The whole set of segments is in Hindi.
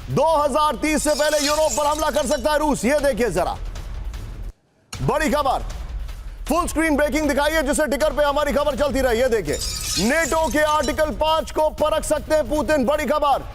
2030 से पहले यूरोप पर हमला कर सकता है रूस। ये देखिए जरा बड़ी खबर, फुल स्क्रीन ब्रेकिंग दिखाइए जिससे टिकर पे हमारी खबर चलती रही। ये देखिए, नेटो के आर्टिकल 5 को परख सकते हैं पुतिन। बड़ी खबर।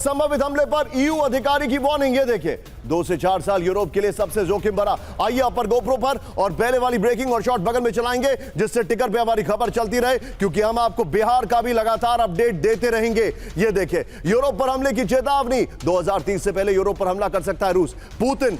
संभावित हमले पर ईयू अधिकारी की वार्निंग। ये देखिए, 2 से 4 साल यूरोप के लिए सबसे जोखिम भरा। आइए अपर गोप्रो पर और पहले वाली ब्रेकिंग और शॉट बगल में चलाएंगे जिससे टिकर पे हमारी खबर चलती रहे, क्योंकि हम आपको बिहार का भी लगातार अपडेट देते रहेंगे। ये देखिए, यूरोप पर हमले की चेतावनी। 2030 से पहले यूरोप पर हमला कर सकता है रूस। पुतिन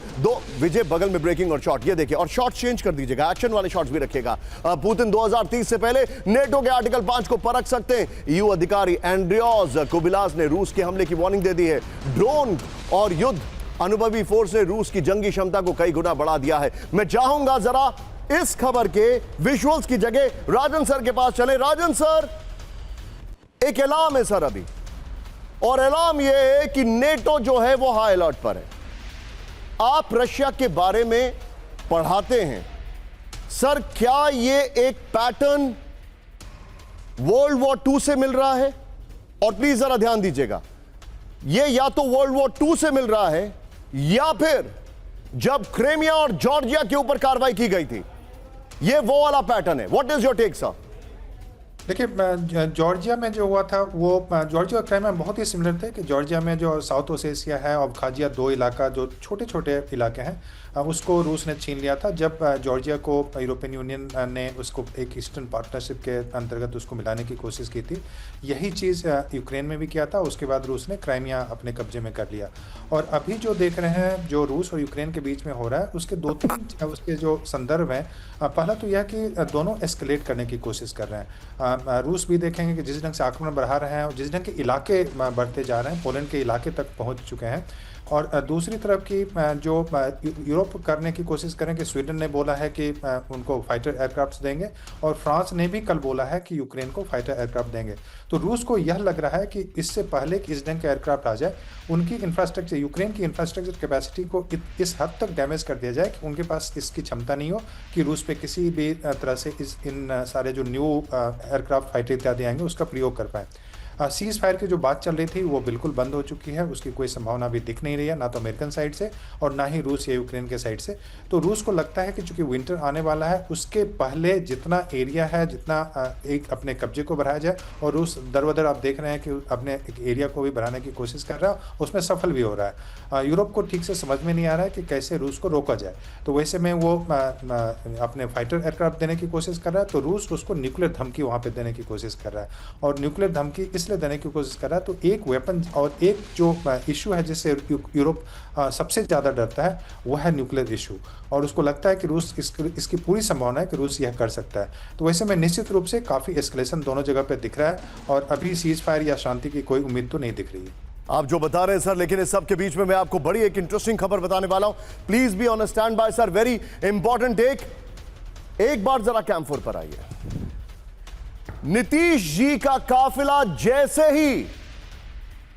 विजय बगल में ब्रेकिंग और शॉट। ये देखिए, और शॉट चेंज कर दीजिएगा, एक्शन वाले शॉट्स भी रखेगा। पुतिन 2030 से पहले नेटो के आर्टिकल 5 को परख सकते हैं। ईयू अधिकारी एंड्रियोस कुबिलास ने रूस के हमले की वार्निंग दे दी है। ड्रोन और युद्ध अनुभवी फोर्स ने रूस की जंगी क्षमता को कई गुना बढ़ा दिया है। मैं चाहूंगा जरा इस खबर के विजुअल्स की जगह राजन सर के पास चले। राजन सर, एक ऐलान है सर अभी, और ऐलान यह है कि नेटो जो है वो हाई अलर्ट पर है। आप रशिया के बारे में पढ़ाते हैं सर, क्या ये एक पैटर्न वर्ल्ड वॉर 2 से मिल रहा है? और प्लीज जरा ध्यान दीजिएगा, ये या तो वर्ल्ड वॉर 2 से मिल रहा है या फिर जब क्रेमिया और जॉर्जिया के ऊपर कार्रवाई की गई थी, ये वो वाला पैटर्न है। What is your take sir? देखिए, जॉर्जिया में जो हुआ था वो जॉर्जिया और क्राइमिया बहुत ही सिमिलर थे कि जॉर्जिया में जो साउथ ओसेशिया है और अब्खाजिया 2 इलाका जो छोटे छोटे इलाके हैं उसको रूस ने छीन लिया था। जब जॉर्जिया को यूरोपियन यूनियन ने उसको एक ईस्टर्न पार्टनरशिप के अंतर्गत उसको मिलाने की कोशिश की थी। यही चीज़ यूक्रेन में भी किया था। उसके बाद रूस ने क्राइमिया अपने कब्जे में कर लिया। और अभी जो देख रहे हैं जो रूस और यूक्रेन के बीच में हो रहा है उसके 2-3 उसके जो संदर्भ हैं। पहला तो यह कि दोनों एस्केलेट करने की कोशिश कर रहे हैं। रूस भी देखेंगे कि जिस ढंग से आक्रमण बढ़ा रहे हैं और जिस ढंग के इलाके बढ़ते जा रहे हैं, पोलैंड के इलाके तक पहुंच चुके हैं। और दूसरी तरफ की जो यूरोप करने की कोशिश करें कि स्वीडन ने बोला है कि उनको फाइटर एयरक्राफ्ट देंगे और फ्रांस ने भी कल बोला है कि यूक्रेन को फाइटर एयरक्राफ्ट देंगे। तो रूस को यह लग रहा है कि इससे पहले कि इस ढंग के एयरक्राफ्ट आ जाए, उनकी इंफ्रास्ट्रक्चर, यूक्रेन की इंफ्रास्ट्रक्चर कैपेसिटी को इस हद तक डैमेज कर दिया जाए कि उनके पास इसकी क्षमता नहीं हो कि रूस पे किसी भी तरह से इन सारे जो न्यू एयरक्राफ्ट फाइटर इत्यादि आएंगे उसका प्रयोग कर पाए। सीज फायर की जो बात चल रही थी वो बिल्कुल बंद हो चुकी है। उसकी कोई संभावना भी दिख नहीं रही है, ना तो अमेरिकन साइड से और ना ही रूस या यूक्रेन के साइड से। तो रूस को लगता है कि चूंकि विंटर आने वाला है उसके पहले जितना एरिया है, जितना एक अपने कब्जे को बढ़ाया जाए। और रूस दर बदर आप देख रहे हैं कि अपने एरिया को भी बढ़ाने की कोशिश कर रहा है, उसमें सफल भी हो रहा है। यूरोप को ठीक से समझ में नहीं आ रहा है कि कैसे रूस को रोका जाए। तो वैसे में वो अपने फाइटर एयरक्राफ्ट देने की कोशिश कर रहा है, तो रूस उसको न्यूक्लियर धमकी वहाँ पर देने की कोशिश कर रहा है। और न्यूक्लियर धमकी इसलिए देने की कोशिश कर रहा है, तो एक वेपन और एक जो इशू है जिससे यूरोप सबसे ज़्यादा डरता है वह है न्यूक्लियर इशू। और उसको लगता है कि रूस इसकी पूरी संभावना है कि रूस यह कर सकता है। तो वैसे में निश्चित रूप से काफ़ी एस्केलेशन दोनों जगह पे दिख रहा है और अभी सीज फायर या शांति की कोई उम्मीद तो नहीं दिख रही है। आप जो बता रहे हैं सर, लेकिन इस सब के बीच में मैं आपको बड़ी एक इंटरेस्टिंग खबर बताने वाला हूं। Please be on stand by sir, very important एक बार जरा कैंप 4 पर आइए। नीतीश जी का काफिला जैसे ही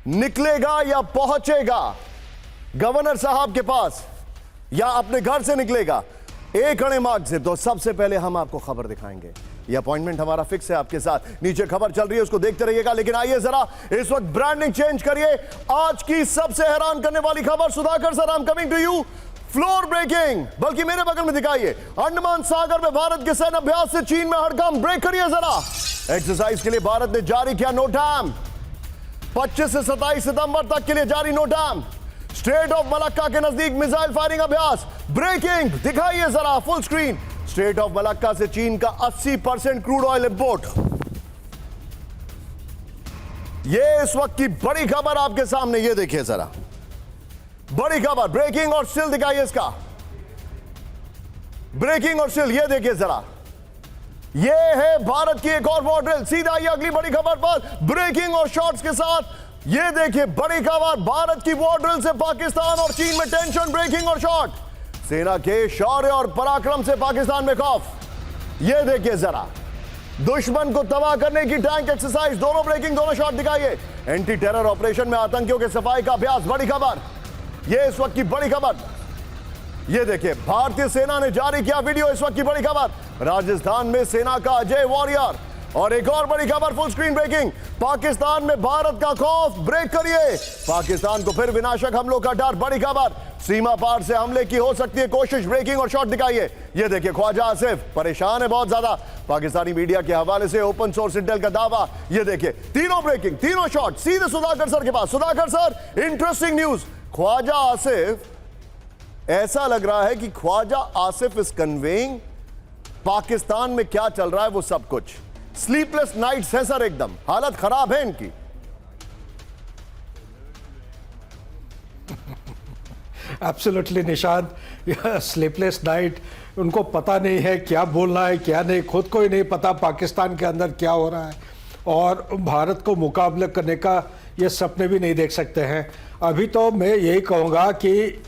निकलेगा या पहुंचेगा गवर्नर साहब के पास या अपने घर से निकलेगा एक अणे मार्ग से, तो सबसे पहले हम आपको खबर दिखाएंगे। यह अपॉइंटमेंट हमारा फिक्स है आपके साथ। नीचे खबर चल रही है, उसको देखते रहिएगा। लेकिन आइए जरा इस वक्त ब्रांडिंग चेंज करिए। आज की सबसे हैरान करने वाली खबर, Sudhakar sir, I am coming to you. Floor breaking, बल्कि मेरे बगल में दिखाइए। अंडमान सागर में भारत के सैन्य अभ्यास से चीन में हड़कंप। ब्रेक करिए जरा। एक्सरसाइज के लिए भारत ने जारी किया नोटैम। 25 से 27 सितंबर तक के लिए जारी नोटैम। स्ट्रेट ऑफ मलक्का के नजदीक मिसाइल फायरिंग अभ्यास। ब्रेकिंग दिखाइए जरा full screen. Straight of Malacca से चीन का 80% क्रूड ऑयल इंपोर्ट। यह इस वक्त की बड़ी खबर आपके सामने, यह देखिए जरा बड़ी खबर। ब्रेकिंग और स्टिल दिखाइए इसका। ब्रेकिंग और स्टिल, यह देखिए जरा। यह है भारत की एक और वॉर ड्रिल। सीधा आइए अगली बड़ी खबर पर, ब्रेकिंग और शॉट्स के साथ। यह देखिए बड़ी खबर, भारत की वॉर ड्रिल से पाकिस्तान और चीन में टेंशन। ब्रेकिंग और शॉट, सेना के शौर्य और पराक्रम से पाकिस्तान में खौफ। यह देखिए जरा, दुश्मन को तबाह करने की टैंक एक्सरसाइज, दोनों ब्रेकिंग, दोनों शॉट दिखाइए। एंटी टेरर ऑपरेशन में आतंकियों के सफाई का अभ्यास, बड़ी खबर, यह इस वक्त की बड़ी खबर। यह देखिए, भारतीय सेना ने जारी किया वीडियो, इस वक्त की बड़ी खबर। राजस्थान में सेना का अजय वॉरियर। और एक और बड़ी खबर, फुल स्क्रीन ब्रेकिंग, पाकिस्तान में भारत का खौफ, ब्रेक करिए, पाकिस्तान को फिर विनाशक हमलों का डर, बड़ी खबर। सीमा पार से हमले की हो सकती है कोशिश, ब्रेकिंग और शॉट दिखाइए। यह देखिए, ख्वाजा आसिफ परेशान है बहुत ज्यादा, पाकिस्तानी मीडिया के हवाले से ओपन सोर्स इंटेल का दावा। यह देखिए, तीनों ब्रेकिंग, तीनों शॉट सीधे सुधाकर सर के पास। Sudhakar sir, interesting news, Khawaja Asif, ऐसा लग रहा है कि ख्वाजा आसिफ इज कन्वेइंग पाकिस्तान में क्या चल रहा है वो सब कुछ। स्लीपलेस नाइट्स है सर, एकदम हालत खराब है इनकी। एब्सोल्युटली निशांत, स्लीपलेस नाइट, उनको पता नहीं है क्या बोलना है क्या नहीं, खुद को ही नहीं पता पाकिस्तान के अंदर क्या हो रहा है, और भारत को मुकाबला करने का ये सपने भी नहीं देख सकते हैं। अभी तो मैं यही कहूँगा कि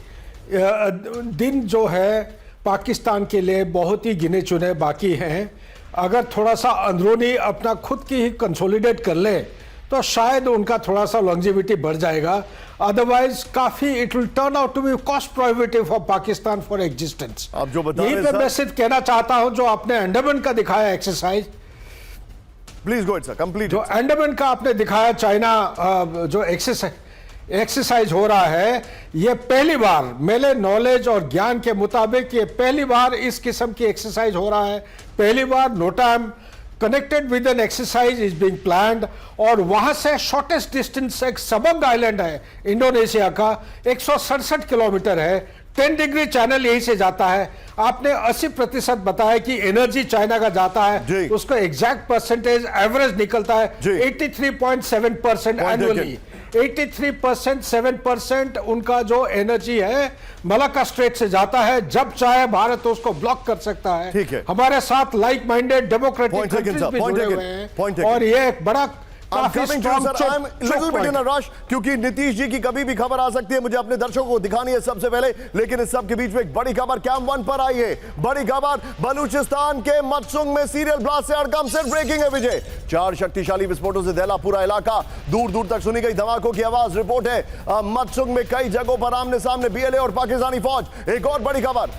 दिन जो है पाकिस्तान के लिए बहुत ही गिने चुने बाकी हैं। अगर थोड़ा सा अंदरूनी अपना खुद की ही कंसोलिडेट कर ले तो शायद उनका थोड़ा सा लॉन्जिविटी बढ़ जाएगा। अदरवाइज काफी it will turn out to be cost prohibitive for Pakistan for existence. आप जो बता यही रहे पे हैं मैं सर, सिर्फ कहना चाहता हूं, जो आपने अंडमान का दिखाया exercise, please go it sir, complete. जो अंडमान का आपने दिखाया चाइना जो एक्सरसाइज हो रहा है, ये पहली बार मेरे नॉलेज और ज्ञान के मुताबिक ये पहली बार इस किस्म की एक्सरसाइज हो रहा है। पहली बार NOTAM connected with an exercise is being planned, और वहां से शॉर्टेस्ट डिस्टेंस एक सबंग आइलैंड है इंडोनेशिया का, 167 किलोमीटर है। 10 डिग्री चैनल यहीं से जाता है। आपने 80% बताया कि एनर्जी चाइना का जाता है, उसका एग्जैक्ट परसेंटेज एवरेज निकलता है 83.7% एनुअली। 83% 7% उनका जो एनर्जी है मलाक्का स्ट्रेट से जाता है। जब चाहे भारत उसको ब्लॉक कर सकता है। ठीक है। हमारे साथ लाइक माइंडेड डेमोक्रेटिक कंट्रीज भी जुड़े हुए हैं, और ये एक बड़ा काफी क्योंकि नीतीश जी की कभी भी खबर आ सकती है, मुझे अपने दर्शकों को दिखानी है सबसे पहले। लेकिन इस सब के बीच में एक बड़ी खबर कैंप 1 पर आई है। बड़ी खबर, बलूचिस्तान के मत्सुंग में सीरियल ब्लास्ट से हड़कंप, सिर्फ ब्रेकिंग है विजय। 4 शक्तिशाली विस्फोटों से दहला पूरा इलाका, दूर दूर तक सुनी गई धमाकों की आवाज। रिपोर्ट है मत्सुंग में कई जगहों पर आमने सामने बीएलए और पाकिस्तानी फौज। एक और बड़ी खबर,